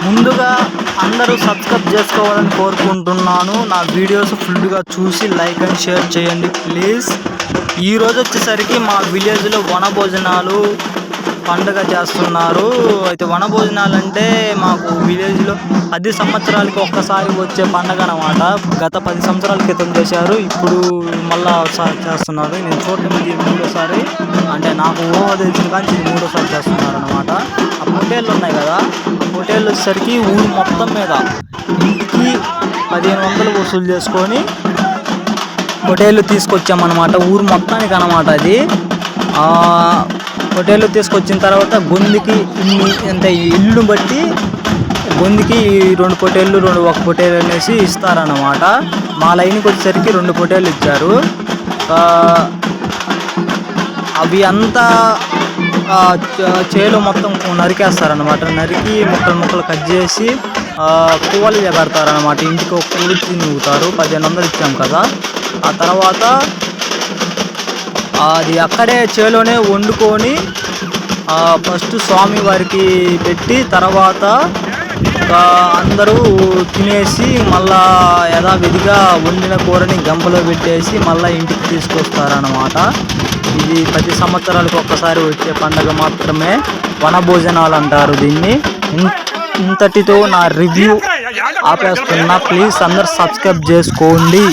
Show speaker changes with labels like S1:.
S1: ముందుగా అందరూ సబ్స్క్రైబ్ చేసుకోవాలని కోరుకుంటున్నాను. నా వీడియోస్ ఫుల్గా చూసి లైక్ అండ్ షేర్ చేయండి ప్లీజ్. ఈరోజు వచ్చేసరికి మా విలేజ్లో వనభోజనాలు పండుగ చేస్తున్నారు. అయితే వనభోజనాలు అంటే మాకు విలేజ్లో 10 సంవత్సరాలకి ఒక్కసారి వచ్చే పండుగ అన్నమాట. గత 10 సంవత్సరాల క్రితం చేశారు, ఇప్పుడు మళ్ళా ఒకసారి చేస్తున్నారు. నేను చూడటం ఇది 3వ సారి, అంటే నాకు తెలిసిన కానీ ఇది 3వ సారి చేస్తున్నారు అనమాట. ఆ పొట్టేళ్ళు ఉన్నాయి కదా, ఆ పొట్టేళ్ళు వచ్చేసరికి ఊరు మొత్తం మీద ఇంటికి 1500 వసూలు చేసుకొని పొట్టేళ్ళు తీసుకొచ్చామన్నమాట. ఊరు మొత్తానికి అన్నమాట. అది పొట్టేళ్ళు తీసుకొచ్చిన తర్వాత గొంతుకి అంటే ఇల్లుని బట్టి గొంతుకి 2 పొట్టేళ్ళు 1 పొట్టేలు అనేసి ఇస్తారన్నమాట. మా లైన్కి వచ్చేసరికి 2 పొట్టేళ్ళు ఇచ్చారు. అవి అంతా చేలో మొత్తం నరికేస్తారనమాట. నరికి ముక్కలు కట్ చేసి పువ్వులు పెడతారనమాట. ఇంటికి ఒక పూలు తిరుగుతారు. 1500 ఇచ్చాం కదా. ఆ తర్వాత అది అక్కడే చేలోనే వండుకొని ఫస్ట్ స్వామి వారికి పెట్టి తర్వాత అందరూ తినేసి మళ్ళా యథావిధిగా వండిన కూరని గంపలో పెట్టేసి మళ్ళీ ఇంటికి తీసుకొస్తారన్నమాట. ఇది 10 సంవత్సరాలకు ఒక్కసారి వచ్చే పండుగ మాత్రమే, వనభోజనాలు అంటారు దీన్ని. ఇంతటితో నా రివ్యూ ఆపేస్తున్నా. ప్లీజ్ అందరు సబ్స్క్రైబ్ చేసుకోండి.